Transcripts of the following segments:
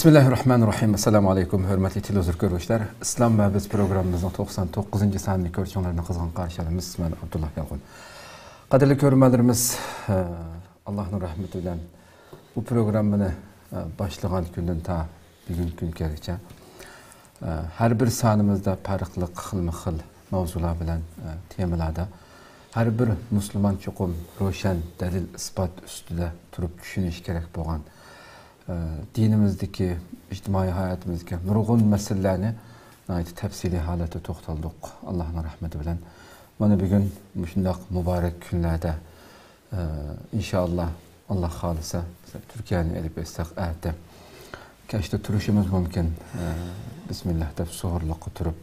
Bismillahirrahmanirrahim. Assalamu alaykum, hörmətli televizor görüşlər. İslam və Biz proqramımızın 99-cu saniyyə görüşlərini qızğın qarşılayırıq. Mən Abdullah Yalğın. Qadirli görmələrimiz, Allah'ın rəhməti ilə bu proqramını başlayan gündən ta bugün günlərinəcə hər bir sanımızda fərqli xil mövzular bilən temalarda hər bir Müslüman çoxum roşan dəlil isbat üstüdə turub düşünüş gərək bolğan dinimizdeki, ictimai hayatımızdaki nurgun meselelerini tefsili halete toxtaldık. Allah'ın rahmeti bilen. Bana bugün şundaq mübarek günlerde inşallah Allah halisa Türkiye'nin elip etsek əhdə keşte turuşumuz mümkün. Bismillah deyip suhurluq oturup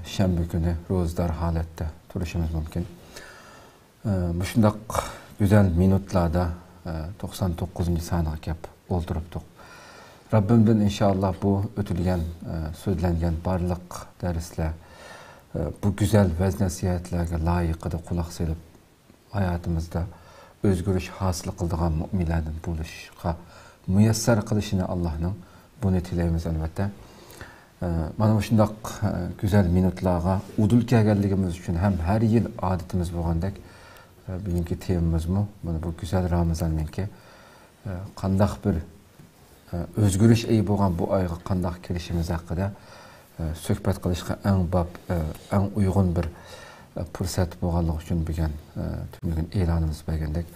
şembe günü rozdar halette turuşumuz mümkün. Şundaq güzel minutlarda 99. sanağa kep olduruptuk. Rabbimden inşallah bu ötülgen, sözlengen barlıq dərisler, bu güzel vəz nəsihətlərə layıqıda kulaq selip hayatımızda özgürüş hasıl kıldığan müminlərin buluşqa müyəssər qılışını Allah'ın bunu tiləyimiz əlbəttə. Bana şundaq güzel minutlarga udul gəlligimiz üçün hem her yıl adetimiz bolğandak bugünkü temamız mı? Bu güzel Ramazan'ın ki qandaq bir özgürüş eyi bolğan bu ayğa qandaq kirişimiz haqqında söhbət qilishqa ən uyğun bir fürsət bolğanlıq üçün bugün tümlüğün elanımız bəgəndək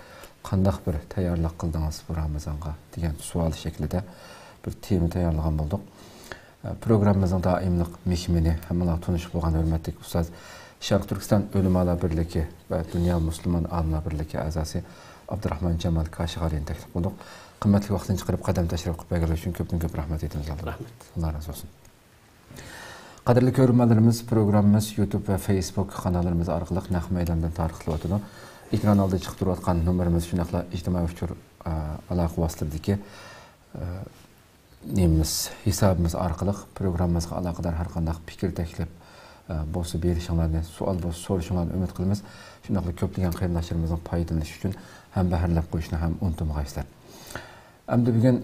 qandaq bir tayyorluq qıldınız bu Ramazanğa degan sual şeklində bir tema tayyorlagan bolduq. Proqramımızın daimlik mehmini hammalar tanış bolğan hörmətli ustaz Şərq Türkistan Ölümalar Birliği və Dünya Müslüman Alimlar Birliği əzası Abdurrahman Cemal Kaşiğali'ni təklif bulduk. Kıymetli vaxtını çıxırıb qədəm təşrif qılıb bəgələr üçün köpdən-köp rəhmət etdiniz. Allah razı olsun. Qadirli görmələrimiz, proqramımız YouTube və Facebook kanallarımız arqılıq Nəq Meydandan tarixli otunu. Ekran aldı çıxdırıb atqan nömrəmiz şunaqla ictimai uçur alaqı vasıtırdı ki neyimiz, hesabımız arqılıq proqramımızға alaqadar hər qandaq fikir təklif bolsa berişinlərni, sual bolsa soruşunlarni ümid qılımız. Şunaqla köplügən qeyrindaşlarımızın paydalanışı üçün hem bəhrləb qoyuşunu hem unutmağa istər. Əmdə bugün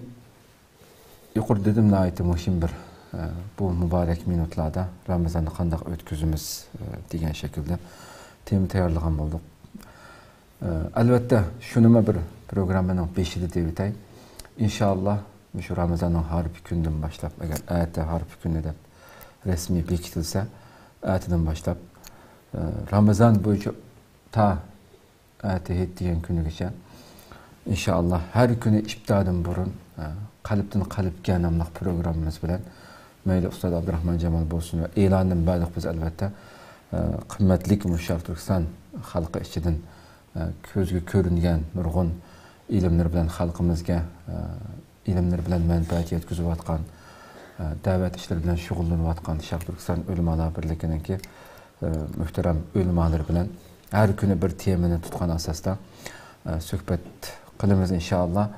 yuqur dedim nəhayət mühim bir bu mübarek minutlarda Ramazan'ı qandaq ötküzümüz degan şəkildə tema tayyorlagan bolduq. Əlbəttə şunuma bir proqramının 5-ci devitay. İnşallah şu Ramazan'ın harbi gündən başlap, əgər əyətdə harbi günü də resmi bekitilsə, əyətdən başlap Ramazan boyunca ta əyətə etdiyen günü geçen İnşallah her günü iptadan burun Qalbdən Qalbə namlıq proqramımız bilen Meyli Ustad Abdurrahman Cemal bolsun ve elandan bəliq biz əlbəttə qimmatlik Şərq Türkistan xalqı içidən közgə görünген nurgun ilimler bilen xalqımızga ilimler bilen mənfəət yetkizib atqan dəvət işleri bilen şug'ullanıb atqan Şərq Türkistan Ölümalar Birliği'nin ki muhterem ölümalar bilen her günü bir temini tutqan asasda söhbət qılımız inşallah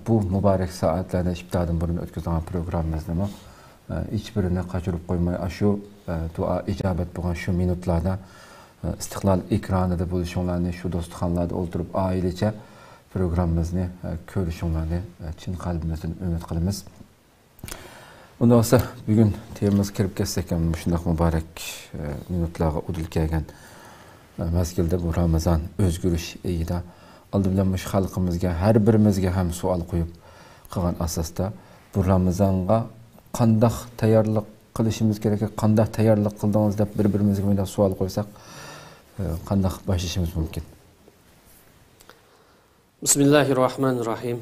bu mübarek saatlerde iptadan burun ötküzülen programımızda mı hiçbirini kaçırıp koymay şu dua icabet bulan şu minutlarda İstiqlal ekranında buluşunlarını şu dostxanlarda oturup ailece programımızı görüşünlarını Çin kalbimizden ümit qılımız. Ondan sonra bugün temamız kirib kessek şundaq mübarek minutlarga udul kelgan mezgilde bu Ramazan özgürüş eyida aldı bilen xalqımızga her birimizge hem sual koyup qılgan asasda bu Ramazan'a qandaq tayyorluq qilishimiz kerak, qandaq tayyorluq qildingiz deb bir-birimizga menda sual qo'ysak qandaq başlashimiz mumkin. Bismillahirrahmanirrahim.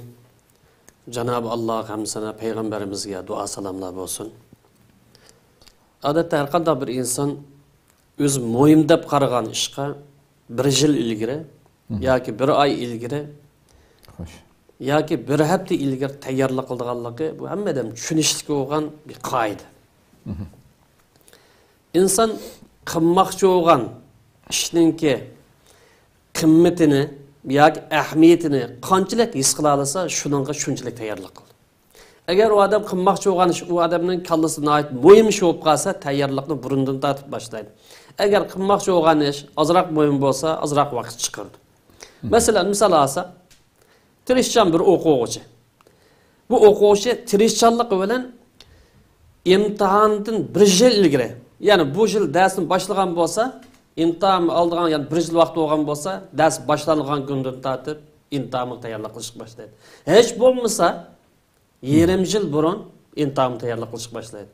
Cenab-ı Allah hem sana peygamberimizge dua salamlar olsun. Adette her qandaq bir insan öz moyimdep qaragan işqa bir yıl ilgiri yoki bir ay ilgiri yoki bir hafta ilgiri tayyorlik qilganligi bu hammadan tushunishlik bo'lgan bir qoida. İnsan qilmoqchi bo'lgan ishninki qimmatini yoki ahamiyatini qanchalik his qila olsa, shuningga shunchalik tayyorlik qildi. Agar u odam qilmoqchi bo'lgan ish u odamning kallasida muhim ish bo'lib qolsa, tayyorlikni burundan tortib boshlaydi. Agar qilmoqchi bo'lgan ish ozroq muhim bo'lsa, ozroq vaqt chiqardi. Mesela misal alsa, tirishchan bir o'quvchi bu o'quvchi tirishchanligi bilan imtihondan bir yil ilgari, ya'ni bu yil darsni boshlagan bo'lsa, imtihon oldigan, ya'ni bir yil vaqt bo'lgan bo'lsa, dars boshlangan kundan tortib imtihonga tayyorlik qilishga boshlaydi. Hech bo'lmasa yarim yil burun imtihonga tayyorlik qilishga boshlaydi.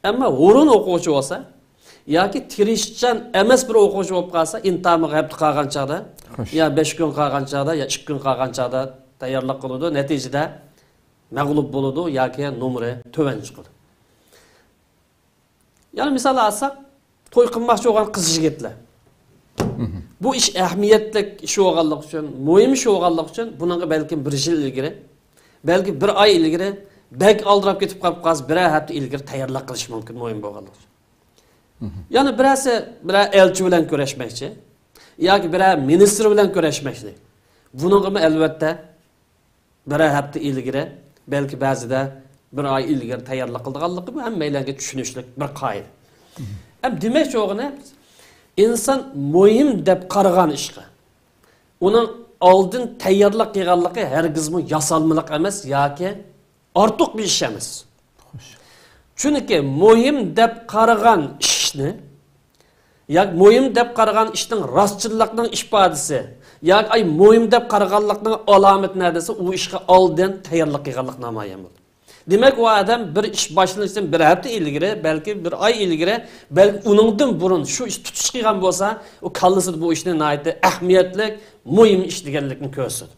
Ammo o'rin o'quvchi bo'lsa yoki tirishchan emas bir o'quvchi bo'lib qolsa, imtihonga hafta qolgan chog'da, ya 5 kun qolgan chog'da, ya 2 kun qolgan chog'da tayyorlik qiladi. Natijada mag'lub bo'ladi yoki nomeri to'van chiqadi. Yani misal alsak, to'y qilmoqchi bo'lgan qiz yigitlar. Bu ish ahamiyatli ish bo'lganligi uchun, muhim ish bo'lganligi uchun bunga balki bir yil ilgari, balki bir oy ilgari, bak oldirab ketib qolsa, bir hafta ilgari tayyorlik qilish mumkin muhim bo'lganligi uchun. Yani bir elchi bilan ko'rishmoqchi, yoki bir ministr bilan ko'rishmoqchi. Bunga albatta bir hafta ilgari, balki ba'zida bir ay ilgari tayyorlik qilganligi bu hammalarga tushunishlik bir qoida. Ham demakchi o'g'ini inson muhim deb qaragan ishga uning oldin tayyorlik qilganligi hargizmi yasalmalik emas yoki ortiq bir ish emas. Chunki muhim deb qaragan ishni yoki muhim deb qaragan ishning rostchilikning ifodasi yoki ay muhim deb qaraganlikning alomati nadasi u ishga oldin tayyorlik qilganlik namoyon bo'ladi. Demek o adam bir iş başlanıştan bir hafta ilgiri, belki bir ay ilgiri, belki onundan burun şu iş tutuş qilgan bo'lsa, o kallısı bu işine nayeti ahmiyetli, muhim iş deganlikni ko'rsatadi.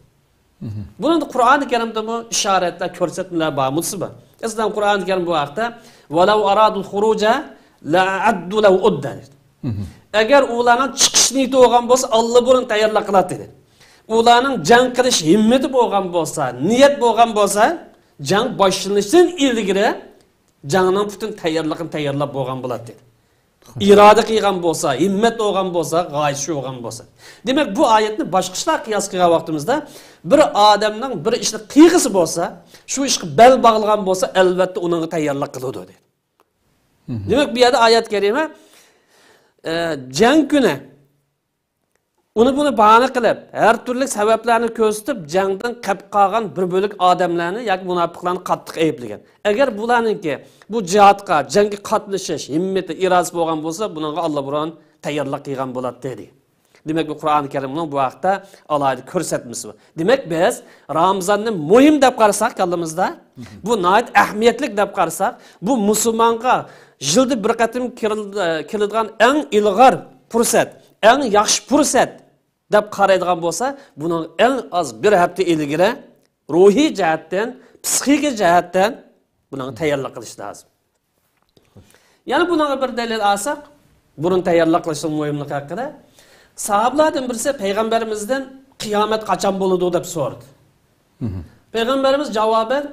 Bunun da Kur'an-ı Kerim'de bu işaretler, ko'rsatmalar var, musiba. Aslında Kur'an-ı Kerim bu vaqtda "Velav aradul xuruja la'addu lahu uddan." Eğer ularning chiqish niyati bo'lgan bo'lsa, Alloh buni tayyorlab qiladi dedi. Ularning jang qilish himmati bo'lgan bo'lsa, niyat bo'lgan bo'lsa, jang başlanışdan ilgari jangning bütün tayyorligini tayyorlab bo'lgan bo'ladi dedi. İrada qilgan bo'lsa, himmat bo'lgan bo'lsa, g'oyish bo'lgan bo'lsa. Demak, bu oyatni boshqa ishlar qiyos qilgan vaqtimizda bir odamning bir ishni qiyg'isi bo'lsa, shu ishga bel bog'lagan bo'lsa, albatta uning tayyorlik qiladi dedi. Demak, bu yerda oyat karima jang kuni bunu bahane qilib, her türlü sebeplerini ko'rsatib, jangdan qolib qolgan bir bölük odamlarni yoki munofiqlarni qattiq ayblagan. Agar bularninki bu jihodga, jangga qatnashish himmati, irodasi bo'lgan bo'lsa, bunga Alloh burun tayyorlik qilgan bo'ladi dedi. Demak, bu Qur'oni Karimning bu vaqtda alohida ko'rsatmasi bor. Demak, biz Ramazonni muhim deb qarasak kallamizda, bu nihoyat ahamiyatli deb qarasak, bu musulmonga yilda bir qatim keladigan eng ilg'or fursat, eng yaxshi fursat deb qaraydigan bo'lsa, buning eng az bir hafta ilgari ruhiy jihatdan, psixik jihatdan buning tayyorlik qilish lozim. Ya'ni bunga bir dalil olsak, burun tayyorlik qilishning muhimligi haqida sahobalardan birisi payg'ambarimizdan qiyomat qachon bo'ladi deb so'radi. Payg'ambarimiz javoban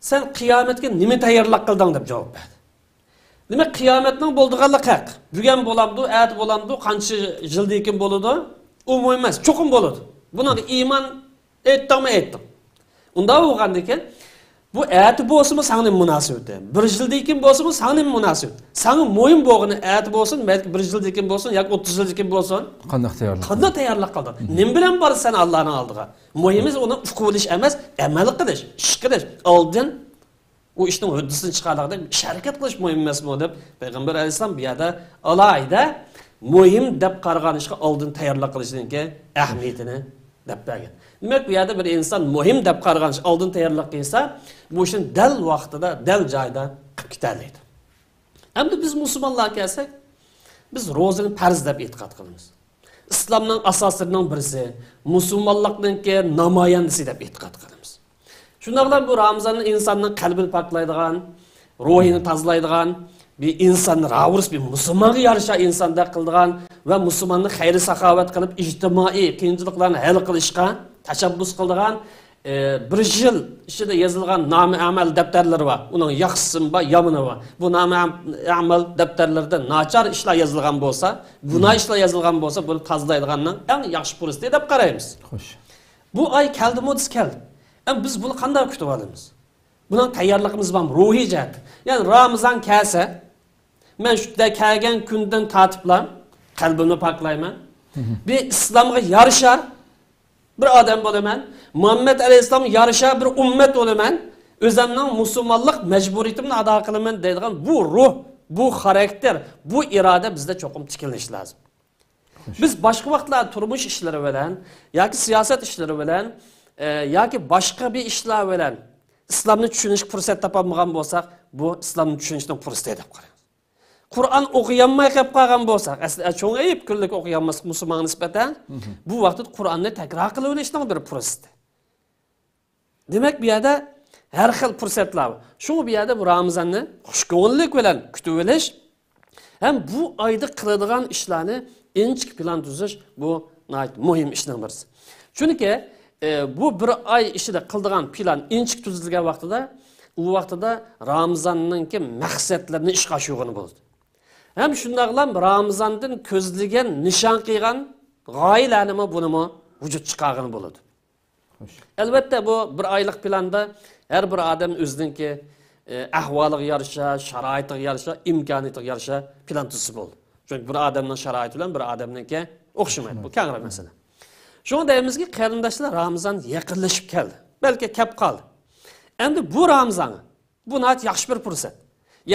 sen qiyomatga nima tayyorlik qilding deb javob berdi. Demek kıyametning bo'ldiganligi haq. Bugun bo'lamdi, at bo'lamdi, qancha yildan keyin bo'ladi? U muhim emas, cho'qim bo'ladi. Buni iymon etdingmi etdim. Unda bo'lganda ekan, bu at bo'lsa sana munosabat. Bir yildan keyin bo'lsa sana munosabat. Sana muhim bo'lgani at bo'lsin, balki bir yildan keyin bo'lsin yoki 30 yildan keyin bo'lsin. Qanday tayyorlik qilding? Nim bilan borsan Allohning oldiga? Muhimimiz uni uqilish emas, amal qilish, ish qilish. Oldin o işin hüddisini çıkardıkta şirket kılış muhim emasmi deb Peygamber Aleyhisselam bir yerde alayda muhim deb qaragan ishga oldin tayyorlik qilishninki ahamiyatini deb bergan. Demak, bu yerda bir inson muhim deb qaragan ish oldin tayyorlik qilsa, bu ishni dal vaqtida, dal joyda qilib ketadi. Endi biz musulmonlar kelsak, biz ro'zani farz deb e'tiqod qilamiz. Islomning asoslarining birisi, musulmonlikning namoyandasi deb e'tiqod qilamiz. Şunlardan bu Ramazan'ın insanın kalbini paklaydıgan, ruhini tazlaydıgan, bir insan ravurs bir Müslümanı yarışa insanda kıldıgan ve Müslümanlık hayri sakavet kılıp ictimai kıyınçılıklarını hal kılışka teşebbüs kıldıgan bir yıl içinde yazılgan nami amel defterleri var. Onun yaxşısın var, yamını var. Bu nami amel defterlerde naçar işler yazılgan bolsa, günah işler yazılgan bolsa bunu tazlaydıganın en yaxşı pürüstü edip karayımız. Bu ay keldi modis keldi. Biz bunu qanday kutib olamiz? Bunun tayyorligimiz bormi? Ruhiy jihat. Ya'ni Ramazon kelsa, men shunday kelgan kundan tortiblar qalbimni poklayman. Bir islomga yarashar bir odam bo'laman, Muhammad alayhissalom yarasha bir ummat bo'laman, o'zimning musulmonlik majburiyatimni ado qilaman deydigan bu ruh, bu xarakter, bu iroda bizda cho'qim tikilinishi lozim. Biz boshqa vaqtlar turmush ishlari bilan yoki siyosat ishlari bilan yoki boshqa bir ishlar bilan islomni tushunishga fursat topolmagan bo'lsak, bu islomni tushunishning fursati deb qaraymiz. Qur'on o'qiyanmay qolib qolgan bo'lsak, aslida cho'ng ayib kunlik o'qiyanmas musulmon nisbatan, bu vaqtda Qur'onni takror qilib o'rganishning bir fursati. Demak, bu yerda har xil fursatlar bor. Shu bu yerda bu Ramazonni xushko'ngillik bilan kutib olish ham bu oyda qiladigan ishlarni inchik plan tuzish bu muhim ishning birisi. Chunki bu bir oy ishida qiladigan plan inchik tuzilgan vaqtida, u vaqtida Ramazonning maqsadlarini ishga oshirgani bo'ladi. Hem shundaqlam Ramazondan ko'zlagan nishon qilgan g'oyalarni bunimi vujud chiqargan bo'ladi. Albatta bu bir oylik planda har bir odam o'zininki ahvoliga yarasha, sharoitiga yarasha, imkoniyatiga yarasha plan tuzsa bo'ladi. Chunki bir odamning sharoiti bilan bir odamniki o'xshamaydi. Bu keng masala. Shunga deymizki, qarindoshlar Ramazon yaqinlashib keldi. Balki kelib qoldi. Endi bu Ramazon bu nat yaxshi bir fursat.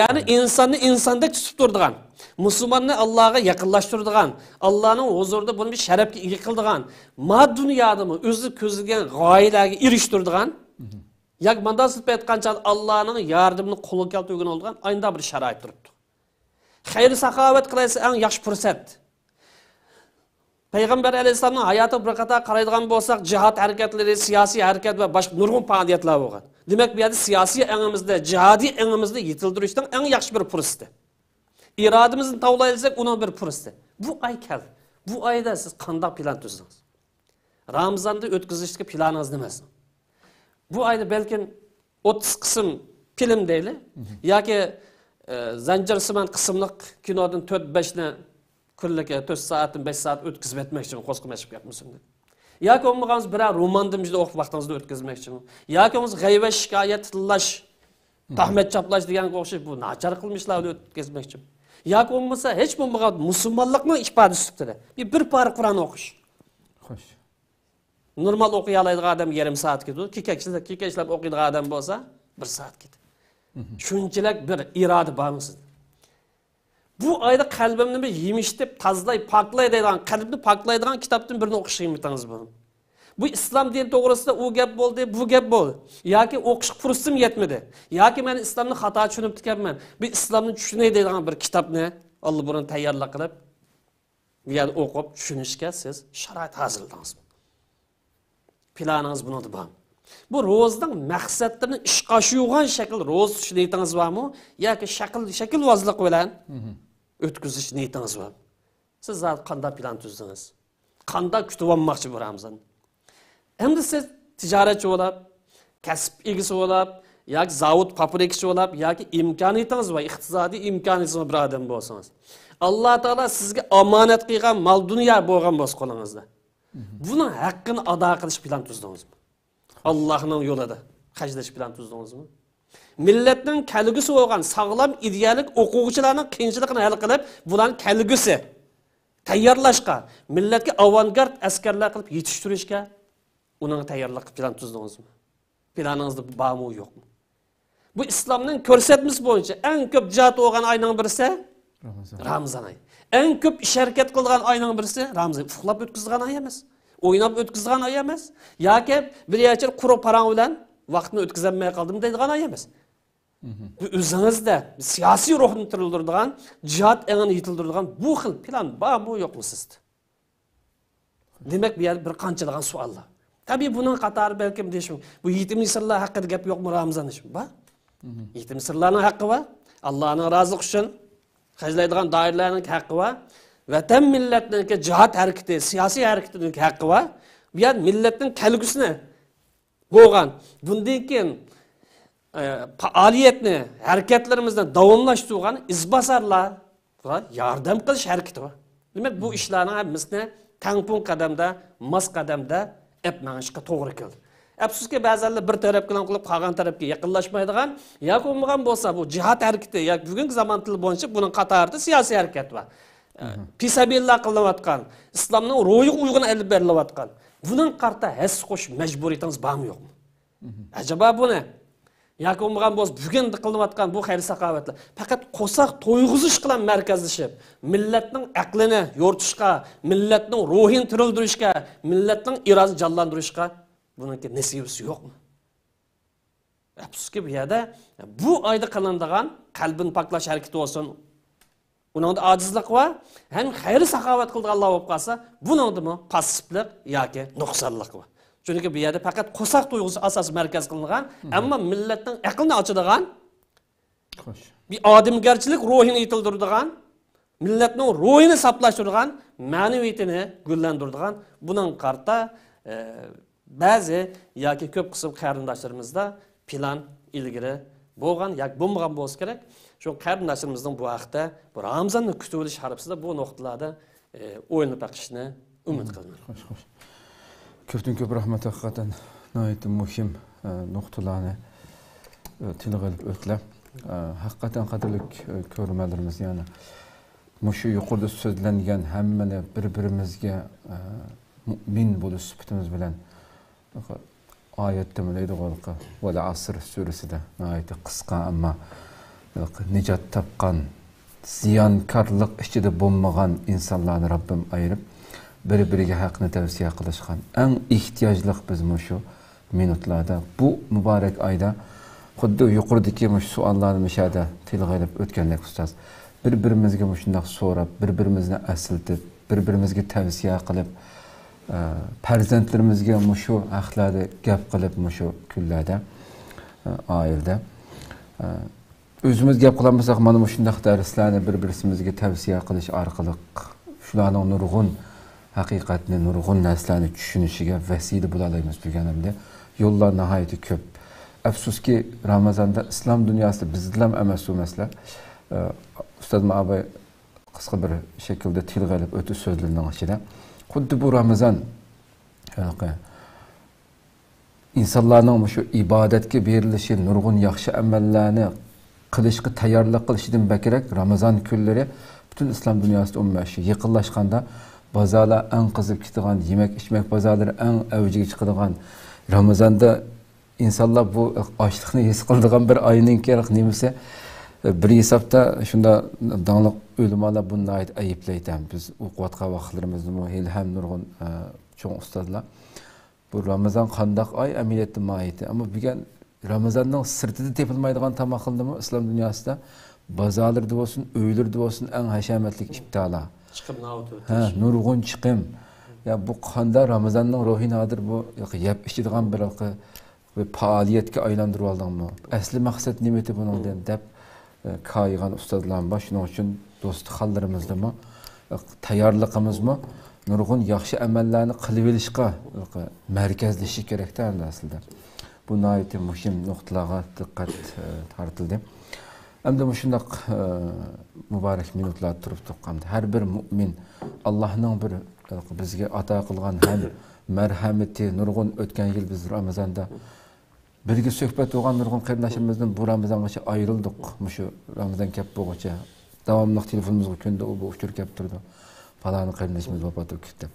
Yani insanı insandek tutup durduğun, Müslümanını Allah'a yakınlaştırdıgan, Allah'ın huzurunda bunu bir şerefle yıkıldığın, ma dünyada mı özü közügen gayelerine iriştirdiğin, yak mandasılıp etkanca Allah'ın yardımını kolu keltüğün olduğun aynı bir şerait duruptu. Hayır sakavet kılaysa en yaxşı fırsat. Peygamber Aleyhisselam'ın hayatı bir kata karaydıgan bolsak, cihat hareketleri, siyasi hareket ve başka nurgun faaliyetler bolgan. Demek bir yerde siyasi enimizde, cihadi enimizde yitildirişten en yaxşı bir fırsatı. İradımızın tavlayılsak onun bir fırsatı. Bu ay geldi. Bu ayda siz qanday plan tüzdünüz? Ramazan'da ötküzüşteki planınız nemesin? Bu ayda belki 30 kısım film değil, ya ki Zancirsiman kısımlık kinodun 4-5'ne kunlik 4 saatin 5 saat ötkizib etmek için qo'sqimashib yapmışsın. Ya ki olmağınız birer romandım juda o'qib vaqtingizni o'tkazmak için. Ya ki o'zingiz g'aybat shikoyat tillash, tahmet chaplash degan o'xshab bu nachar qilmishlar o'tkazmak için. Ya ki olmasa hech bo'lmagan musulmonlikning ifodasi ustida bir pora Qur'on o'qish. Xo'sh. Normal o'qiy oladigan odam yarim soat ketadi. Kekachlab o'qiydigan odam bo'lsa 1 soat ketadi. Shunchalik bir iroda bormi sizda? Bu ayda kalbimni bir yemiştip, tazlayıp, paklaydigan, kalbimni paklaydigan kitaptan birini o'qishga imkoniyat bor. Bu islom dini to'g'risida u gap bo'ldi, bu gap bo'ldi. Yoki o'qish fursatim yetmedi. Yoki men islomni xato tushunib ekanman. Bu islomni tushunay degan bir kitobni Alloh buni tayyorlab qilib, bu yerda o'qib tushunishga siz sharoit hazırladingiz. Planingiz buni bormi? Bu ro'zning maqsadlarini ishga oshirgan shakl ro'z tush niyatingiz bormi? Yoki shaklvozlik bilan ötküzüş niyetingiz var. Siz zaten qanday plan tuzdunuz? Qanday kutib olmoqchi bu Ramazon? Endi siz tijoratchi bo'lib, kasb egasi bo'lib, yoki zavod fabrikasi bo'lib, yoki imkoniyatingiz va iqtisodiy imkoniyatingiz bir odam bo'lsangiz, Alloh taolo sizga omonat qilgan mol dunyo bo'lgan bo'lsa qo'lingizda. Buning haqqini ado qilish plan tuzdingizmi? Allohning yo'lida hajlash plan tuzdingizmi? Milletning kelgusi bo'lgan sog'lom idealik o'quvchilarning qiyinchiligini hal qilib, bularning kelgusi tayyorlashga, millatga avangard askarlar qilib yetishtirishga uning tayyorlik plan tuzdingizmi? Planingizda bormi yo'qmi? Bu islomning ko'rsatmasi bo'yicha eng ko'p jihat bo'lgan oyning birisi Ramazon oyi. Eng ko'p ish harakat qilgan oyning birisi Ramazon. Uxlab o'tkazgan oy emas, o'ynab o'tkazgan oy emas, yoki bir yachir quruq parang bilan vaqtni o'tkazolmay qoldim deydigan oy emas. Bu o'zingizda siyosiy ruhni tirildiradigan, jihad engini yetildiradigan bu xil plan bormi yo'qmi sizda? Demak, bu yerda bir qanchalagan savollar. Tabii bunun qatori balkim deyishim, bu yetim misrlar haqida gap yo'qmi Ramazon ishim? Bor. Yetim misrlarning haqqi bor. Allohning roziligi uchun hajlaydigan doirlarning haqqi bor. Vatan millatning jihad harakati, siyosiy harakatining haqqi bor. Bu yer millatning kelgusini bo'lgan. Bundan keyin faaliyetni, hareketlerimizden davomlashtirgan izbasarlar va yordam qilish harakati bor. Demak, bu ishlarning hammasini tangpun qadamda, mas qadamda epmanishga to'g'ri keldi. Afsuski ba'zanlar bir taraf bilan qilib qolgan tarafga yaqinlashmaydigan, yoki bo'lmagan bo'lsa bu jihad harakati, yoki bugungi zamon tili bo'yicha buning qatorida siyosiy harakat bor. Fisabillah qilinayotgan, islomning ro'yi uyg'un olib berilayotgan, Bunun qarta hes qo'sh majburiyatingiz bormi yo'qmi? Acaba bu ne? Yoki bo'lmagan bo'lsa, bugun qilinayotgan bu xayr saxovatlar faqat qo'saq to'yg'izish bilan markazlashib, millatning aqlini yo'rtishga, millatning ruhini tirildirishga, millatning irodasini jonlantirishga buningki nasibisi yo'qmi? Afsuski bu yerda bu oyda qilinadigan qalbini poklash harakati olsin. Buningda ojizlik va ham xayr saxovat qilgan Alloh bo'lib qolsa, buningdimi passivlik yoki nuqsonlik va. Chunki bu yerda faqat qo'saq to'yg'usi asos markaz qilingan, ammo millatning aqlini ochadigan, bir odamgarchilik ruhini yetildiradigan, millatning ruhini saplashtiradigan, ma'naviyatini gullantiradigan buning qarta ba'zi yoki ko'p qism qarindoshlarimizda plan ilgari bo'lgan yoki bo'lmagan bo'lsa kerak. Shu qarindoshlarimizning bu vaqtda bu Ramazonni kutib olish harfsida bu nuqtalarda o'yinib baqishni umid qilaman. Xo'sh. Ko'pdan ko'p rahmat haqiqatan nihoyatda muhim nuqtalarni tilga olib o'tdilar. Haqiqatan qadrli ko'rmalarimiz yana mushu yuqorida so'zlangan hammani bir-birimizga mu'min bo'lish sifatimiz bilan oyatda deydi qo'lqa va asr surasida nihoyatda qisqa ammo nijot topgan ziyonkorlik ichida bo'lmagan insonlarni Rabbim ayirib bir-biriga haqni tavsiya qilishgan eng ehtiyojli biz shu minutlarda bu muborak oyda xuddi yuqoridagi savollarni mishada tilga olib o'tgandek ustoz bir-birimizga shunday so'rab bir-birimizni asildib bir-birimizga tavsiya qilib farzandlarimizga shu haqlarda gap qilib shu kunlarda oilada o'zimiz gap qilamisak mana shunday darslarni bir-birimizga tavsiya qilish orqali shularning nurg'un haqiqatni nurg'un narsalarni tushunishiga vasila bo'la olamiz deganimda yo'llar nihoyatda ko'p. Afsuski Ramazonda islom dunyosida bizlar ham emas emaslar. Ustoz Ma'bay qisqa bir shaklda tilga olib o'tib so'zlarning ichida xuddi bu Ramazon insonlarning shu ibodatga berilishi, nurg'un yaxshi amallarni qilishga tayyorlik qilishidan bakrak Ramazon kunlari butun islom dunyosida umuman yaqinlashganda bozorlar eng qizib ketadigan, yemek-ichmek bozorlari eng avjiga chiqadigan Ramazonda insonlar bu ochlikni his qiladigan bir oyning kerak nimasi bir hisobda shunda donglik ulamolar bunday ayiblaydi. Biz o'qiyotgan vaqtlarimizda ham nurg'un cho'ng ustozlar bu Ramazon qandoq oy amaliyotda moyiti, ammo bugun Ramazonning sirtida tepilmaydigan tamoq qildimi islom dunyosida bozorlarda bo'lsin, uylarda bo'lsin eng hashamatli iftorlar. Chiqim nurg'un chiqim. Ya bu qanda Ramazonning ruhi nadir bu yeb ichadigan bir faoliyatga aylantirib oldingmi? Asli maqsad nima edi buningdan deb kaygan ustozlar bor. Shuning uchun do'stxonlarimizdami, tayyorligimizmi nurg'un yaxshi amallarni qilib olishga markazlashish kerakda aslida. Bu nihoyatda muhim nuqtalarga diqqat tortildi. Endi shunday muborak minutlar turib tuqqanda har bir mu'min Allohning bir bizga ato qilgan ham marhamati nurg'un o'tgan yil biz Ramazonda birga suhbat bo'lgan nurg'un qarindoshlarimizdan bu Ramazongacha ayrildik. Shu Ramazon kep bo'g'icha davomli telefonimizga kunda u uchur kep turdi. Falani qarindoshimiz vafot etib ketdi.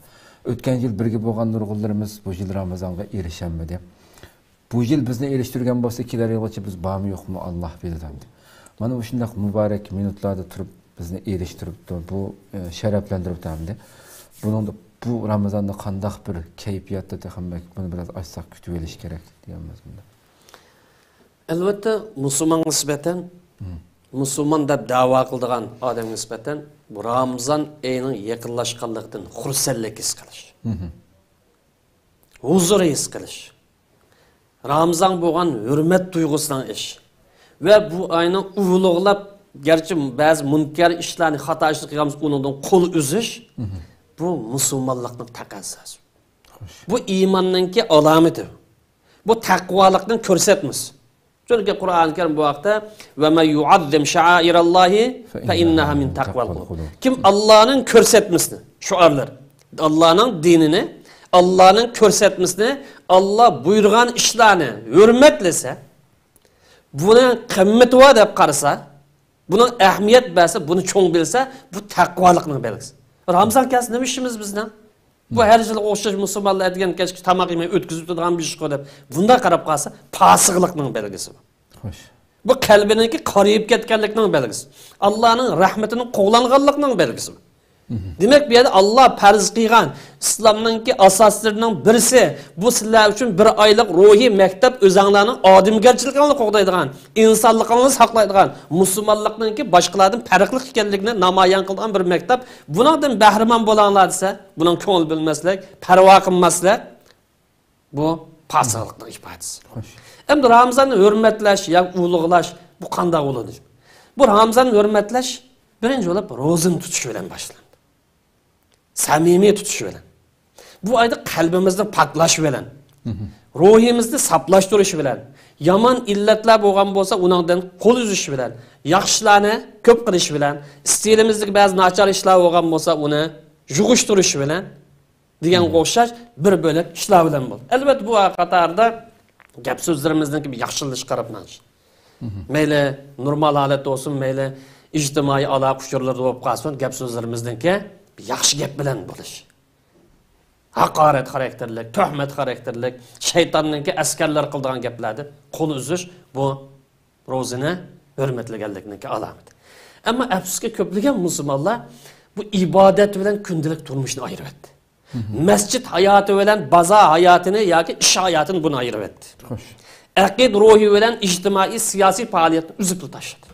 O'tgan yil birga bo'lgan nurg'unlarimiz bu yil Ramazonga erishamadi. Bu yil bizni erishtirgan bo'lsa kelar yilgacha biz bormi yo'qmi Alloh biladi. Mana shunday muborak minutlarda turib bizni erishtiribdi. Bu sharaflantiribdi. Buningda bu Ramazonda qanday bir kayfiyatda deganbek buni biraz açsaq kutib olish kerak deyamiz bunda. Albatta musulmon nisbatan musulmon deb da'vo qiladigan odam nisbatan bu Ramazon oyining yaqinlashganligidan xursandlik his qilish. Huzur his qilish. Ramazon bo'lgan hurmat tuyg'usidan ish. Ve bu ayni ulug'lab, gerçi bazı munkar ishlarni xato ishlar qilamiz, undan qo'l uzish bu musulmonlikning taqozosi. Bu iymonninki alomati. Bu taqvolikning ko'rsatmasi. Chunki Qur'on Karim bu vaqtda va may yu'azzim sha'airallohi fa innaha min taqval qulub. Kim Allohning ko'rsatmasini, shuarlar, Allohning dinini, Allohning ko'rsatmasini, Alloh buyurgan ishlarni hurmatlasa, buni qimmati va deb qarasa, buni ahamiyat bersa, buni cho'ng bilsa, bu taqvolikning belgisi. Ramazon kelsa nima ishimiz bizdan? Bu her yıl o'xshash musulmonlar degan kechki tamoq yemay o'tkazib turgan bir ish qilib, bunda qarab qolsa, fosiqlikning belgisi bu. Xo'sh. Bu qalbiniki qarayib ketganlikning belgisi. Allohning rahmatining qo'g'langanlikning belgisi. Demek bu yerda Alloh farz qilgan islomningki asoslarining birisi bu sizlar uchun bir oylik ruhiy maktab o'zinglarning odamgarchiligini qo'g'daydigan, insonligini saqlaydigan, musulmonlikningki boshqalardan farqli ekanligini namoyon qilgan bir maktab. Buningdan bahramand bo'langlar desa, buning ko'ngil bilmaslik, parvo qilmaslik bu fosiqlikning ifodasi. Xo'sh. Endi Ramazonni hurmatlash yoki ulug'lash bu qanday bo'ladi? Bu Ramazonni hurmatlash birinchi bo'lib ro'zani tutish bilan boshlanadi. Samimiy tutish bilan. Bu oyda qalbimizni poklash bilan, ruhimizni saqlashtirish bilan, yomon illatlar bo'lgan bo'lsa, uningdan qo'l uzish bilan, yaxshilarni ko'p qilish bilan, istilimizdagi ba'zi nachar ishlar bo'lgan bo'lsa, uni yug'ishtirish bilan degan o'xshash bir bo'lak ishlar bilan bo'ldi. Albatta bu qatorda gap so'zlarimizning bir yaxshilish qarabman. Mayli normal holatda bo'lsin, mayli ijtimoiy aloqa uchurlarda bo'lib qolsin, gap so'zlarimizning yaxshi gap bilan bo'lish. Haqorat xarakterlik, tuhmat xarakterlik, shaytonning askarlar qildigan gaplarni qo'l uzish bu ro'zini hurmatlaganlikning alomati. Ammo afsuski ko'plagan musulmonlar bu ibodat bilan kundalik turmushni ayirib etdi. Masjid hayoti bilan bozor hayotini yoki ish hayotini buni ayirib etdi. Xo'sh. Aqid ruhi bilan ijtimoiy siyosiy faoliyatni uzib tashladi.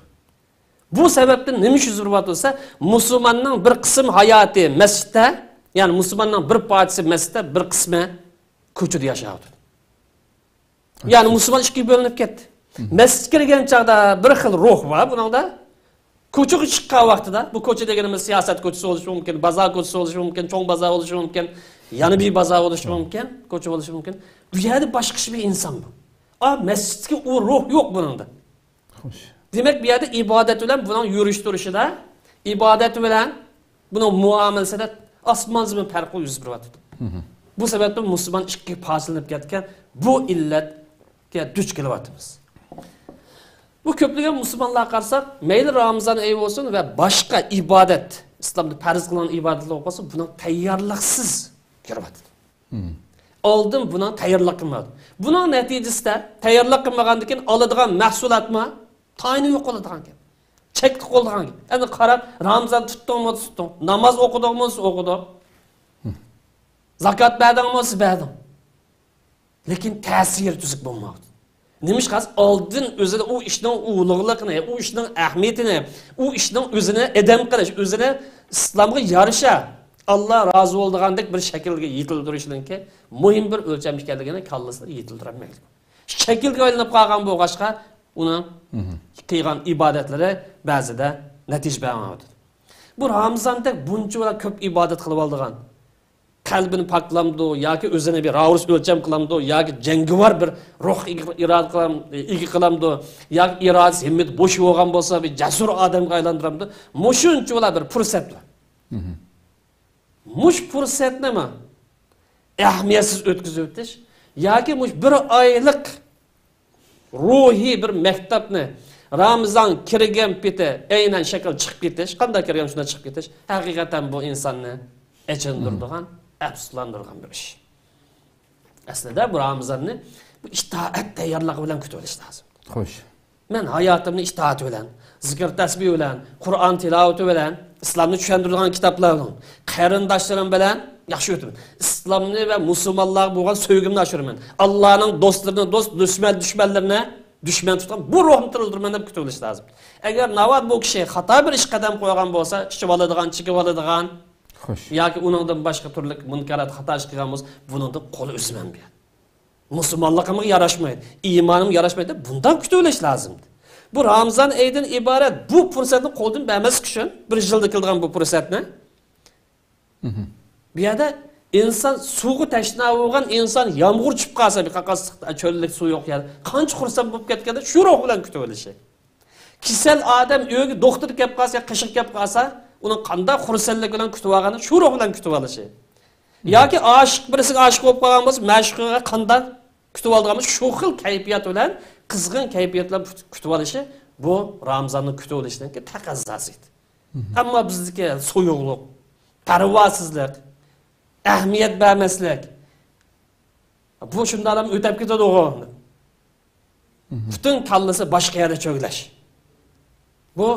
Bu sebepten neymiş üzürvat olsa, Müslümanın bir kısım hayatı mescitte, yani Müslümanın bir partisi mescitte, bir kısmı köçüde yaşıyordu. Yani Müslüman işki bölünüp gitti. Mescid girgen çağda bir xil ruh var bunun da. Köçüge çıkkan vaxtıda, bu köçü degenimiz siyaset köçüsü oluşu mümkün, bazar köçüsü oluşu mümkün, çoğun bazar oluşu mümkün, yanı bir bazar oluşu mümkün, köçü oluşu mümkün. Bu yerde başka bir insan bu. Ama mescidki o ruh yok bunun da. Xo'sh. Demek bir yerde ibadet bilen bunun yürüyüştürüşü de, ibadet bilen bunun muamelesi de asman zıbın farklı yüz bir vatıdı. Bu sebeple Müslüman işki parçalanıp gelirken bu illetke düç kilovatımız. Bu köprüge Müslümanlığa karşı meyli Ramazan evi olsun ve başka ibadet, İslam'da farz kılınan ibadetler olsun, buna tayyarlıksız kilovatıdı. Aldım buna tayyarlık kılmadı. Bunun neticesi de tayyarlık kılmagandıkken alıdığın mahsulat mı? Tayini yok oladigan gap. Cheklik oladigan gap. Endi qarab, Ramazon tutdingmi, tutding. Namoz o'qidingmi, o'qiding. Zakat berdingmi, berding. Lekin ta'sir tuzuk bo'lmaydi. Nima qas oldin o'zida u ishning ulug'ligini, u ishning ahamiyatini, u ishning o'zini edam qilish, o'zini islomga yarasha Alloh rozi bo'ldigandek bir shaklga yetiltirishninki muhim bir o'lcham ekanligini kallasida yetiltirolmaydi. Shaklga aylanib qolgan bo'lg'achqa uni qilgan ibodatlari ba'zida natija bermaydi. Bu Ramazonda buncha ko'p ibodat qilib oldigan, qalbini poklamdi yoki o'zini bir ravus o'lcham qilamdi yoki jangovar bir ruh qilamdi yoki irodasi himmat bo'sh bo'lgan bo'lsa bir jasur odamga aylantiramdi. Mushuncha bir fursatlar. Mush fursat nima? Ahamiyatsiz o'tkazib o'tish yoki mush bir oylik ruhiy bir maktabni Ramazon kirgan peti aynan shakl chiqib ketish, qanday kirgan shunday chiqib ketish, haqiqatan bu insonni echindirdigan, afsuslandirgan bir ish. Aslida bu Ramazonni bu itoat tayyorligi bilan kutib olish lozim. Xo'sh. Men hayotimni itoat bilan, zikr tasbih bilan, Qur'on tilovati bilan, islomni tushuntiradigan kitoblar bilan, qarindoshlarim bilan yaxshi o'taman. İslamni ve musulmonlar bo'lgan sevgimni oshiraman. Allohning do'stlarini do'st, dushmanlarini dushman tutgan bu ruhni tirildirman deb kutib olish lozim. Agar navbat bu kishi xato bir ish qadam qo'ygan bo'lsa, ichib oladigan, chigib oladigan, xo'sh, yoki uningdan boshqa turli munkarat xato ish qilgan bo'lsa, buningdan qo'li uzman bu. Musulmonligimga yarashmaydi, iymonim yarashmaydi, bundan kutib olish lozim. Bu Ramazon oyidan iborat bu fursatni qo'ldan bermaslik uchun bir yilda qilgan bu fursatni bu yerda inson suvga tashna bo'lgan inson yomg'ir tushib qolsa, bir qaqasliqda cho'llik suv yo'q yerda qancha xursand bo'lib ketganda shu ruh bilan kutib olishi. Kasal odam uyga doktor kelib qolsa, qiyshiq kelib qolsa, uni qanday xursandlik bilan kutib olgani shu ruh bilan kutib olishi. Yoki oshiq birisiga oshiq bo'lib qolgan bo'lsa, mashqiga qanday kutib olganimiz shu xil kayfiyat bilan, qizg'in kayfiyat bilan kutib olishi bu Ramazonni kutib olishning taqozosi edi. Ammo bizniki so'yuqlik, parvosizlik, ahamiyat bermaslik. Bu shunday ham o'tib ketadi o'g'il. Butun kallasi boshqa yerda cho'glash. Bu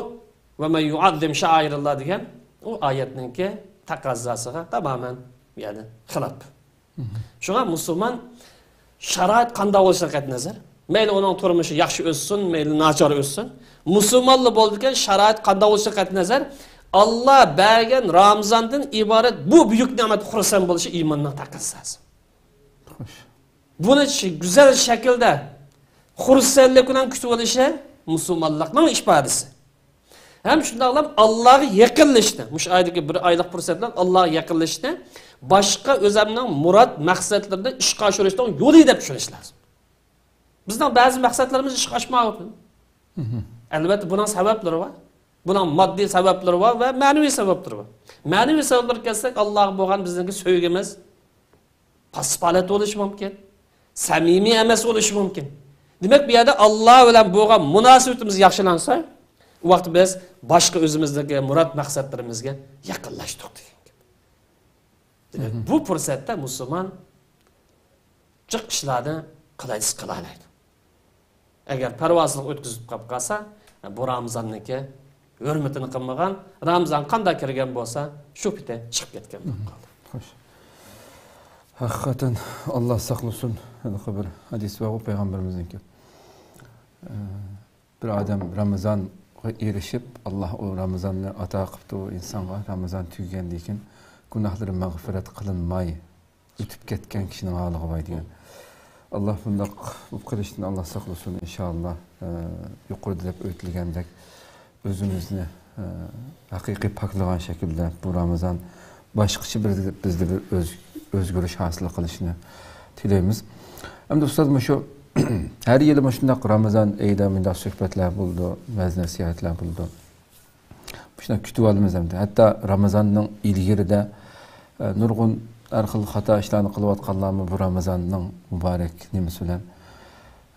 va man yu'azzim sha'airalloh degan o oyatninki taqozzosiga tamoman yani xilof. Shunga musulmon sharoit qanday bo'lsa qatnazar, mayli uning turmushi yaxshi o'ssin, mayli nachar o'ssin, musulmonlar bo'lgan sharoit qanday bo'lsa qatnazar, Alloh bergan Ramazondan iborat bu buyuk ne'mat xursand bo'lishi iymonning taqozosi. Buni güzel şekilde xursandlik bilan kutib olishi musulmonlikning ifodasi. Hem shundaqlam Allohga yaqinlashdi. Mush oydagi bir oylik fursat bilan Allohga yaqinlashdi. Boshqa o'zimning murod maqsadlarini ishga oshirishdan yo'li deb tushunish lozim. Bizning ba'zi maqsadlarimiz ishga oshmayapti. Albatta buning sabablari bor. Buning moddiy sabablari bor va ma'naviy sabablari bor. Ma'naviy sabablarga kelsak, Allohga bo'lgan bizning sevgimiz paspalat bo'lishi mumkin. Samimiy emas bo'lishi mumkin. Demak, bu yerda Alloh bilan bo'lgan munosabatimiz yaxshilansa, u vaqt biz boshqa o'zimizdagi murod maqsadlarimizga yaqinlashdik degan gap. Demak, bu fursatda musulmon jiq ishlarni qilaysiz qila oladi. Agar parvozlik o'tkazib qolib qolsa, bu Ramazonniki hurmatini qilmagan, Ramazon qanday kirgan bo'lsa, shu pita chiqib ketgan bo'ldi. Xo'sh. Hakikaten Allah saklasın. Bir hadis var o peygamberimizinki. Bir adam Ramazan erişip Allah o Ramazan'ı ata qıptı o insana Ramazan tüygəndiyken günahları mağfiret kılınmay ütüp ketken kişinin halığı var diyen. Allah bunda bu kılıştın Allah saklasın inşallah yukarıda hep öğütülgendek özümüzü hakiki paklığan şekilde bu Ramazan başqışı bizde bir özgürlüş hasıl kılışını dileyimiz. Hem de ustadım şu her yıl şundaq Ramazan eydamında söhbetler buldu, vəz nəsihətlər buldu. Şuna kütüb alımız hem de. Hatta Ramazan'ın ilgiride nurgun arxıl hata işlerini qılıp atqanlarımı bu Ramazan'ın mübarek nimesiyle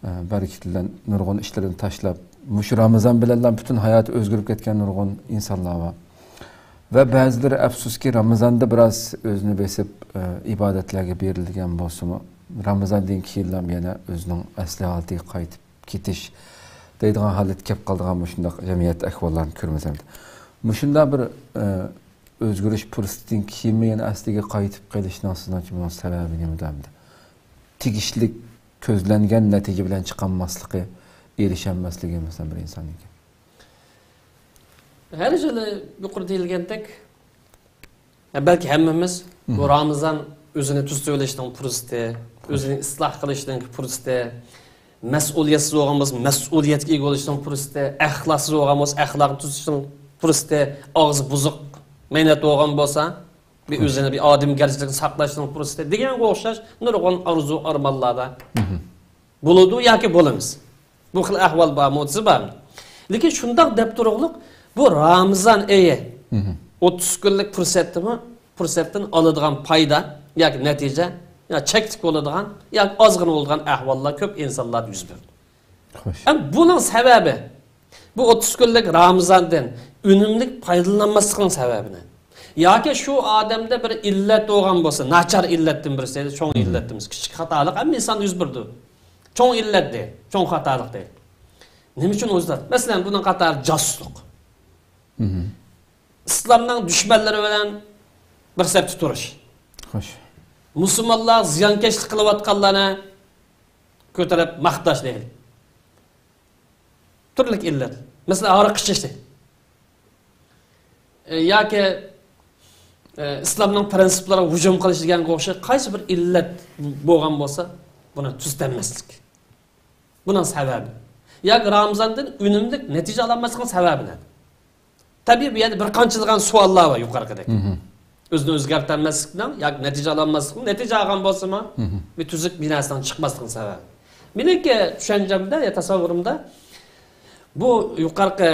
bereketiyle nurgun işlerini taşlap muş Ramazan bilenler bütün hayatı özgürlük ketken nurgun insanlar var. Ve bazıları əfsus ki Ramazan'da biraz özünü besip ibadetlerge berildigen bolsumu Ramazan deyinki yıllam yana özünün əsli halıtıya qaytıb ketiş deydiğen halet kep qaldıgan muşundaq cemiyet əhvallarını körmezemdi. Muşunda bir özgürlüş pürsütin kimi yana əsliga qaytıb qalışından sizden ki bunun sebebi ne müdəmdi? Tigişlik közlengen netice bilen çıkanmaslığı erişenmesliği mesela bir insan ki. Her jili yuqori deyilgandek, belki hammamiz bu Ramazan o'zini tuz to'lashning fursati, o'zini isloh qilishning fursati, mas'uliyatsiz bo'lgan bo'lsa, mas'uliyatga ega bo'lishning fursati, axloqsiz bo'lgan bo'lsa, axloqni tuzishning fursati, og'zi buzuq, mehnat bo'lgan bo'lsa, bir o'zini bir odamgarchilikni saqlashning fursati deganga o'xshash nurg'un orzu armonlarda bo'ladi yoki bo'lamiz. Bu xil ahvol bor, mo'jiza bor. Lekin shundoq deb turug'liq bu Ramazan ayı 30 günlük fırsatdan aladigan payda yoki natija ya chektik bo'ladigan yoki ozg'in bo'lgan ahvollar ko'p insonlarda yuz berdi. Xo'sh. Buning sababi bu 30 günlük Ramazandan unumli foydalanmaslikning sababini yoki shu odamda bir illat bo'lgan bo'lsa, nachar illatdan birisi, cho'ng illatimiz, kichik xatolik ham inson yuz berdi. Cho'ng illat deydi, cho'ng xatolik deydi. Nima uchun o'zlar? Masalan, buning qatori josuslik. İslam'dan düşmanları bilen bir septi turuş. Hoş. Müslümanlar ziyankeşlik kılıp atkanlarına kötürüp maqtaş değil. Türlük illet. Mesela ağrı kışıştı. Ya ki İslam'dan prensiplara hücum kılışı degan qo'shib qaysi bir illet bo'lgan bo'lsa, buni tuzlanmaslik. Bunun sebebi. Ya Ramazan'dan unumli natija olmaslikning sababi ne? Tabii bir yerde bir qanchalıgan suallar var yuqoridagi. O'zini o'zgartirmaslikdan yoki natija olmaslikdan, natija olgan bo'lsa-mi, bir tuzuk binasidan chiqmaslikning sababi. Meniki tushanchamda, ya tasavvurimda bu yuqorqi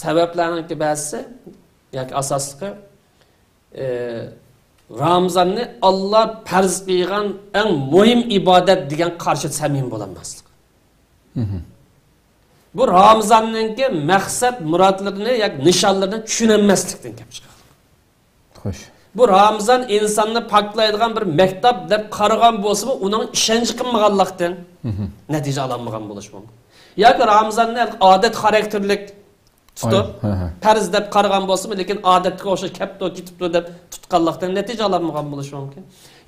sabablarning ba'zisi yoki asosligi Ramazonni Alloh farz qilgan eng muhim ibodat degan qarshi samim bo'lmaslik. Bu Ramazan'nınki məqsəd, muradlarını, nişanlarını düşünənməslikdən gəlib çıxır. Xoş. bu Ramazan insanını paklaydigan bir mektep deb qaragan bolsa, uning ishonchi qilmaganlikdan natija olmagan bo'lishi mumkin. Yoki Ramazanni odat xarakterlik tutib, farz deb qaragan bolsa, lekin odatga o'xshab kapto ketibdi deb tutganlikdan natija olmagan bo'lishi mumkin.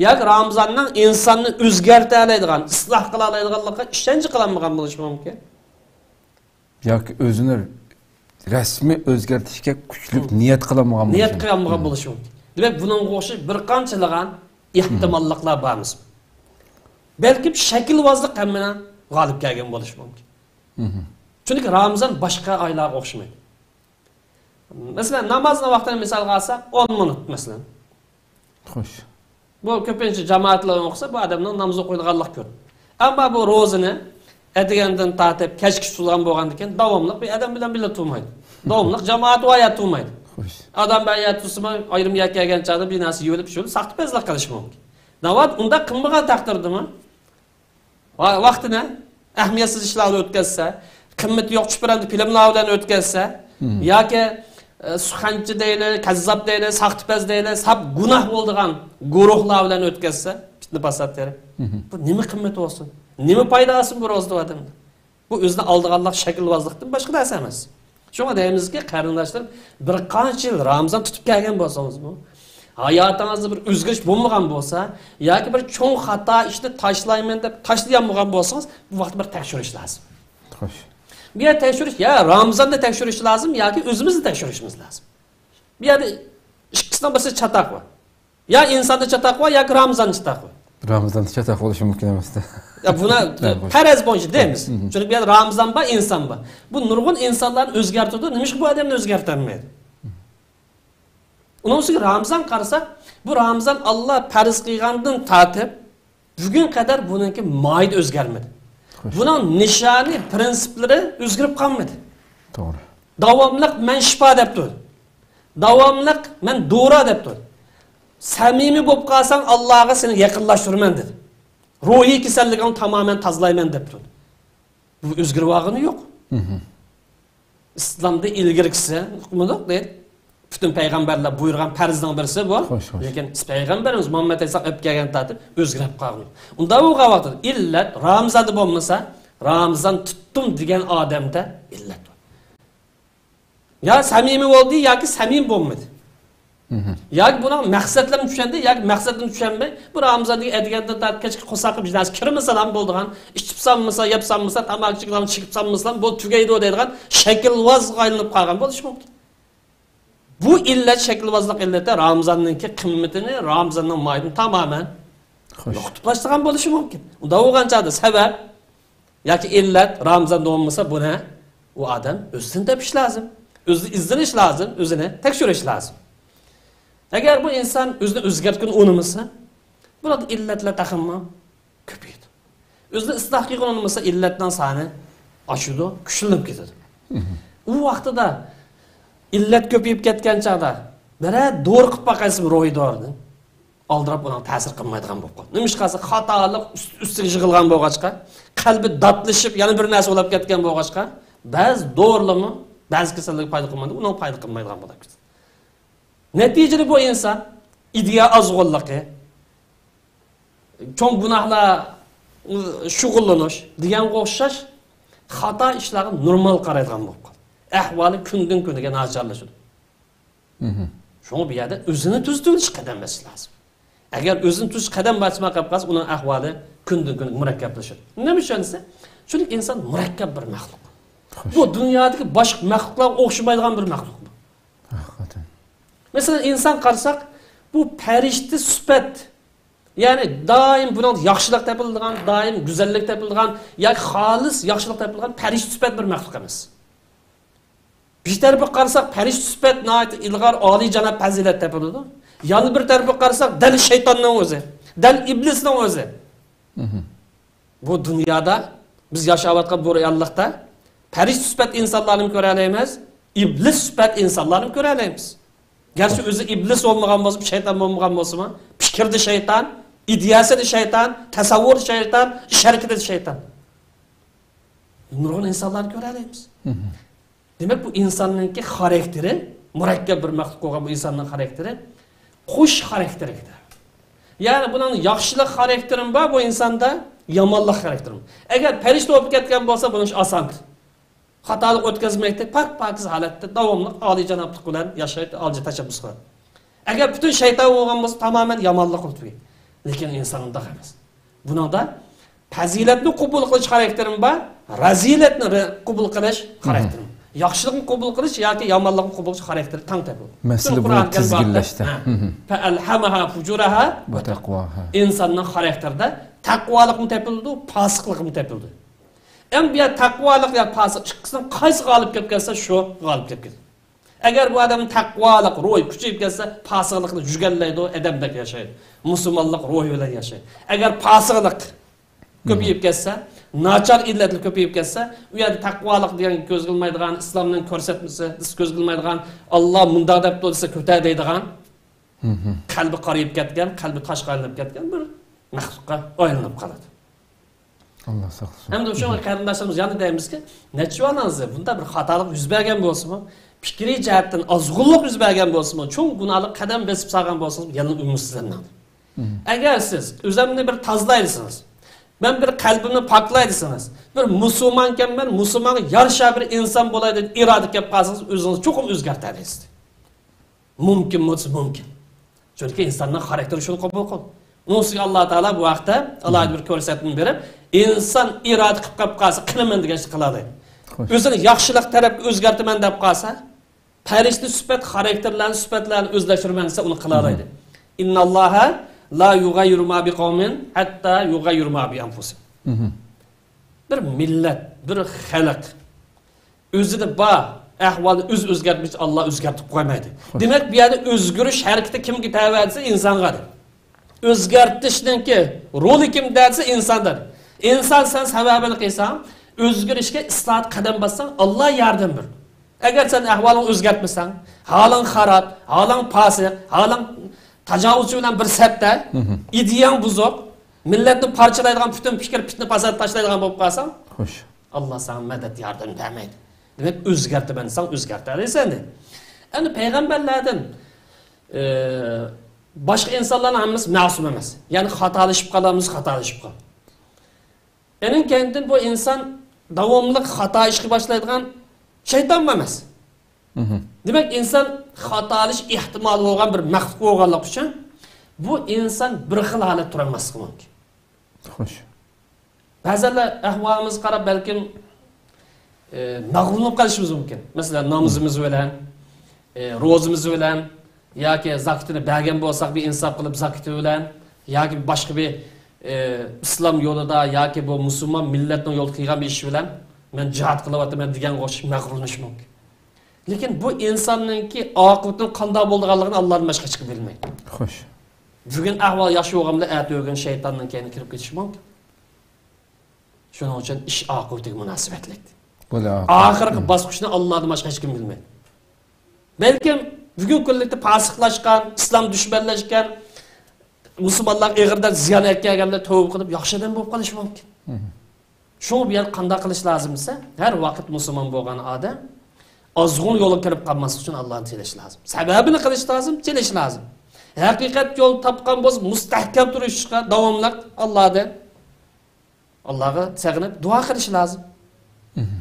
Yoki Ramazanning insonni o'zgartira oladigan, isloh qila oladiganligiga ishonchi qilmagan bo'lishi mumkin. Yoki o'zini rasmiy o'zgartirishga kuchli niyat qilmagan bo'lishi. Niyat qilmagan bo'lishi mumkin. Demek bunun qo'shib bir qanchalagan ehtimolliklar bormiz. Belki shakilvozlik hamma g'olib kelgan bo'lishi mumkin. Chunki Ramazon boshqa oylarga o'xshamaydi. Masalan, namozni vaqtini misol olsak, 10 minut masalan. Xo'sh. Bu ko'pincha jamoatlar o'qisa, bu odamning namoz o'qiydiganlik ko'p. Ammo bu ro'zini etigandan tortib kechki tutgan bo'lgandan keyin davomli bir odam bilan birga turmaydi. Davomli jamoat oyat turmaydi. Adam bayat tutsa, ayrim yak kelgan chaqda binasi yo'lib shul saqtipazlik qilish mumkin. Navbat unda qilmagan taqdirdimi? Vaqtini ahamiyatsiz ishlarni o'tkazsa, qimmat yo'q chiprandi filmlar bilan o'tkazsa, yoki suxanchi deyli, kazzab deyli, saqtipaz deyli, sab gunoh bo'ldigan guruhlar bilan o'tkazsa, fitna fasodlar. Bu nima qimmat olsun? Nima foydasi bu ro'zda odamda? Bu o'zini oldiganlik shaklvozlikdan boshqa narsa emas. Şuna deyimizki, qarindoshlar bir qancha yil Ramazon tutib kelgan bo'lsangiz, bu hayotingizda bir o'zgarish bo'lmagan bo'lsa, yoki bir cho'ng xato ishni tashlayman deb tashlagan bo'lsangiz, bu vaqt bir tekshirish lazım. Xo'sh. Bir yer tekshirish, ya Ramazonda tekshirish lazım yoki o'zimizni tekshirishimiz lazım. Bir yerda ikkisidan birisi chatoq bor. Ya insonda chatoq bor, yoki Ramazonda chatoq bor. Ramazonda chatoq bo'lishi mumkin emas. Ya buna faraz bo'yicha deymiz. Chunki bu yerda Ramazon bor, inson bor. Bu nurg'un insonlarni o'zgartirdi, nima bu odamni o'zgartirmaydi? Undan so'ng Ramazon qarasak, bu Ramazon Alloh farz qilgandan tortib bugun qadar buningki moyda o'zgarmadi. Buning nishoni, prinsiplari o'zgarib qolmadi. To'g'ri. Davomliq men shifo deb turdi. Davomliq men dora deb turdi. Samimiy bo'lib qolsang Allohga seni yaqinlashtiraman dedi. Ruhiy kasalligini tamamen tozlayman deb turdi. Bu o'zgarvog'ini yo'q. İslamda ilgirikisi, hukmudoq deydi. Bütün payg'ambarlar buyurgan farzdan birisi bu. Lekin payg'ambarimiz Muhammad Aleyhisselam olib kelgan tartib o'zgarib qolgan. Unda u vaqtda illat Ramazonda bo'lmasa, Ramazon tutdim degan odamda illat bor. Ya samimiy bo'ldi yoki samimiy bo'lmadi. Yoki buni maqsadlarini tushandi, yoki maqsadini tushunmay, bu Ramazonda edigandan tortib kechki qo'saqib jinasi kirmasa ham bo'ldigan, ichibsanmasa, yapsanmasa, tamoqchilarni chigibsanmasa, bu tugaydi deydigan shaklvoz aylanib qolgan bo'lishi mumkin. Bu illat shaklvozlik illati Ramazonninki qimmatini, Ramazonning moydini tamamen yo'qotib tashlagan bo'lishi mumkin. Unda o'g'anchada sabab yoki illat Ramazonda bo'lmasa, buni u odam o'zini tepish lozim, o'zini izlanish lozim, o'zini tekshirish lozim. Agar bu inson o'zini o'zgartgan unimasa, burada illatlar taxminman ko'payadi. O'zini isloh qilgan unimasa, illatdan soni oshadi, kuchlanib ketadi. U vaqtida illat ko'payib ketgan chaqda, biri doğru qilib baqaysiz ruhiy doridan oldirib uni ta'sir qilmaydigan bo'lib qoldi. Nima qilsa xatolik ustiga yig'ilgan bo'lg'achqa, qalbi dodlashib, yana bir narsa bo'lib ketgan bo'lg'achqa, ba'zi dorilarni, ba'zi kasallik paydo qilmaydi, uni paydo qilmaydigan bo'ladi. Neticede bu insan ideya azg'unligi, cho'ng gunohlar shug'ullanish deganga o'xshash xato ishlarni normal qaraydigan bo'lib qoldi. Ahvoli kundan kuniga nacharlashadi. Shunga bu yerda o'zini tuzitish qadam bosish lozim. Agar o'zini tuzish qadam bosmay qolsa, uning ahvoli kundan kuniga murakkablashadi. Nima uchunsa? Chunki inson murakkab bir maxluq. Bu dunyodagi boshqa maxluqlarga o'xshamaydigan bir maxluq. Haqiqatan. Mesela insan qarsak, bu perişti süpet. Yani daim bunun yaxşılık tepildiğin, daim güzellik tepildiğin, yoki xolis yaxşılık tepildiğin perişti süpet bir maxluq emas. Bir tarafı qarsak, perişti süpet nəhayət ilğar ali janab fazilat tepildi. Yana bir tarafı qarsak, dal şeytanның o'zi, dal iblisning o'zi. Bu dünyada biz yaşayotgan bu reallikda perişti süpet insanlarni ko'ra olamiz, iblis süpet insanlarni ko'ra olamiz. Gerçi özü iblis olmagan bo'lsa, şeytan olmagan bo'lsa, fikrdi şeytan, ideyasida şeytan, tasavvur şeytan, ish harakatida şeytan. Nurg'un insonlarni ko'ramiz. Demak bu insonning xarakteri, murakkab bir maxluq bo'lgan bu insonning xarakteri Xush xarakterlikdir. Yani bunun yaxshilik xarakterim var bu insanda, yomonlik xarakterim. Agar farishta bo'lib ketgan bo'lsa, buni oson. Xatolik o'tkazmaydi, pak-pakiz holatda davomli oliyjanoblik bilan yashaydi, olji tashabbus qiladi. Agar butun shayton bo'lgan bo'lsa, tamoman yomonlik qilib. Lekin inson unday emas. Buningda fazilatni qabul qilish xarakterim var, razilatni qabul qilish xarakterim. Yaxshilikni qabul qilish yoki yomonlikni qabul qilish xarakteri tang tepil. Masala bu tizginlashdi. Fa alhamaha fujuraha va taqwaha. İnsanning xarakterida taqvolikni tepildi, fosiqlikni tepildi. En bir taqvolik ya fosiq ikkisining qaysi g'olib kelib kelsa, shu g'olib kelib keldi. Agar bu odam taqvolik ro'y kuchayib kelsa, fosiqlikni jugallaydi, adamdek yashaydi. Musulmonlik ro'y bilan yashaydi. Agar fosiqlik ko'payib ketsa, nachar illatli ko'payib ketsa, u yerda taqvolik degan ko'z qilmaydigan, islomning ko'rsatmasi, ko'z qilmaydigan, Alloh mundaq deb bo'lsa ko'taradigan, qalbi qariyib ketgan, qalbi toshga aylanib ketgan bir maxluqqa aylanib qoladi. Allah saqlasin. Hamda o'sha qarindoshlarimiz yana deymizki, nechvanangiz bunda bir xatolik yuz bergan bo'lsa-mu, fikriy jihatdan ozg'unlik yuz bergan bo'lsa-mu, cho'ng gunohli qadam bosib salgan bo'lsangiz, yana umidsizlanadi. Agar siz o'zimni bir tozalaysiz, ben bir kalbimni paklaydirsiniz. Bir musulmonken ben musulmonga yarasha bir inson bo'laydi deb iroda kelib qolsangiz, o'zingizni cho'qim o'zgartirasiz. Mumkin bo'lsa mumkin. Chunki insonning xarakteri shuni qabul qiladi. Unisiga Alloh taolo bu vaqtda alohida bir ko'rsatma berib, inson iroda qilib qolib qolsa, qilaman degancha qiladi. O'zini yaxshilik tarafga o'zgartiraman deb qolsa, farishta sifat xarakterlarni sifatlarni o'zlashtirman desa, uni qila oladi. Innalloha la yugayyiru ma biqawmin hatta yugayyiru ma bi anfusihim. Bir millat, bir xalq o'zida bor ahvolni o'zgartmish Alloh o'zgartib qo'ymaydi. Demak, bu yerda o'zgarish harakati kimga tava etsa insonga. O'zgartirishninki roli kim desa insondir. Inson sen sababini qilsan, o'zgarishga islohot qadam bossan, Alloh yordam ber. Agar sen ahvolingni o'zgartmasan, holing xarob, holing fosiq, holing tajovuzchi bilan bir satda, ideyang buzuq, millatni parchalaydigan butun fikr fitna fasod tashlaydigan bo'lib qolsang, xo'sh, Alloh senga madad yordam bermaydi. Demak, o'zgartiraman desang, o'zgartirasan. Endi payg'ambarlardan boshqa insonlarning hammasi ma'sum emas. Ya'ni xatolashib qolamiz, xatolashib qol. Ening kendin bu inson davomli xato ishga boshlaydigan shayton emas. Demak, inson xatolash ehtimoli bo'lgan bir maxluq bo'lganligi uchun bu inson bir xil holat tura olmasligi mumkin. Xo'sh. Ba'zanlar ahvolimizni qarab balkim mag'lub qolishimiz mumkin. Masalan, namozimiz bilan, ro'zimiz bilan yoki zakotini bergan bo'lsak, bir insof qilib zakoti bilan yoki boshqa bir islom yo'lida yoki bu musulmon millatning yo'l qilgan bir ish bilan men jihad qilyapman degan o'xshab mag'rurlanish mumkin. Lekin bu insonningki oqibatning qanday bo'lganligini Allohdan boshqa hech kim bilmaydi. Xo'sh. Bugun ahvol yaxshi bo'lganda o'tgan shaytonning keyin kirib ketish mumkin. Shuning uchun ish oqibatiga munosabatlik. Oxirgi bosqichni Allohdan boshqa hech kim bilmaydi. Balkim bugun kunlikda fosiqlashgan, islom dushmanlashgan musulmonlar ig'irda ziyon etganlar tavba qilib yaxshidan bo'lib qolish mumkin. Shu bu yer qanday qilish lozim desa, har vaqt musulmon bo'lgan odam ozg'un yo'lga kirib qolmaslik uchun Allohni tilish lozim. Sababini qilish lozim, tilish lozim. Haqiqat yo'l topgan bo'lsa, mustahkam turishga davomli Allohga sig'inib duo qilish lozim.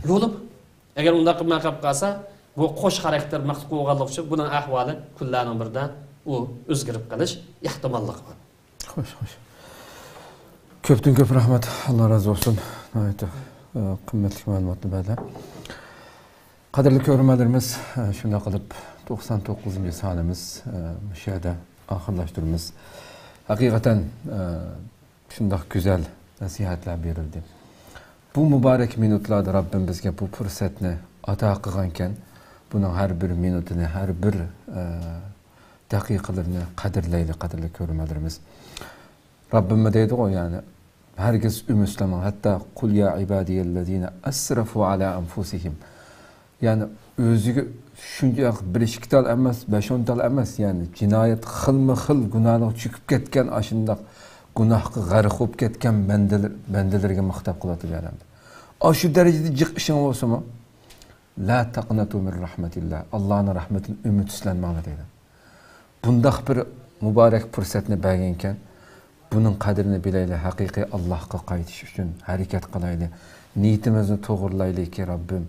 Yo'lim. Agar unda qilmay qolsa, bu qo'sh xarakter maxluq bo'lganligi uchun buning ahvoli kunlarning birida u o'zgarib qolish ehtimollik bor. Xo'sh, xo'sh. Ko'pdan ko'p rahmat. Alloh razı olsun. Nihoyatda qimmatli ma'lumotni berdi. Qadrli ko'ruvchilarimiz, shunday qilib 99-sonimiz shu yerda oxirlashtiramiz. Haqiqatan shunday go'zal nasihatlar berildi. Bu muborak minutlarda Rabbim bizga bu fursatni ato qilgan ekan, buning har bir minutini, har bir daqiqalarini qadrlaylik, qadrli ko'ruvchilarimiz. Rabbim deydi-ku, yani herkes Müslüman, hatta kul ya ibadiyellezine asrafu ala anfusihim. Yani özüge şunca bir işkital emas, 5-10 emas, yani cinayet xilma-xil günahlık çıkıp ketken aşındak günahkı g'arq bo'lib ketken bendelerge maqtab qiladi beramdi. Aşı derecede jiq işin olsa mı? La taqnatu min rahmetillah. Allah'ın rahmetini ümitsizlenmeli deydi. Bundaq bir mübarek fırsatını bergenken bunun qadrini bileyle haqiqiy Allah'a qaytish uchun harakat qilaylik. Niyatimizni to'g'rilaylik ki Rabbim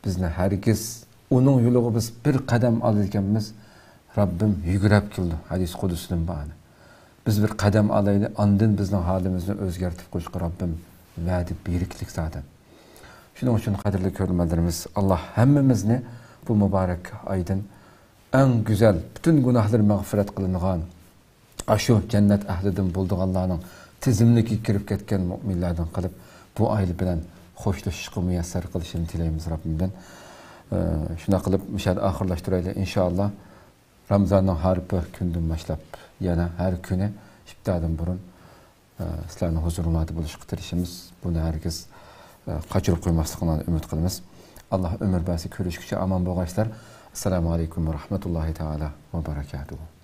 bizni herkes onun yolu biz bir qadam alırkenmiz Rabbim yugurab keldi. Hadis Qudus'un bana. Biz bir qadam alaylı, andın bizning halimizni o'zgartib qo'yishga Rabbim va'da beriklik zaten. Shuning uchun qadrli ko'rganlarimiz, Allah hammamizni bu mübarek aydan en güzel bütün günahlar mağfiret kılınğan aşu cennet ahlidan bulduğanlarının tizimlikki kirib ketken müminlerden kılıp bu aylı bilen hoşlaşışqı müyesser kılışını tileyimiz Rabbimden. Şuna kılıp müşahede ahırlaştırayla inşallah Ramazan'ın her bir günden başlap yana her güne iptadan burun sizlerin huzuruna buluşuq tirişimiz. Bunu herkes kaçırıp koymaslıqından ümit kılımız. Allah ömür bəsi körüşküçe aman boğaçlar. Esselamu Aleyküm ve Rahmetullahi Teala ve Berekatuhu.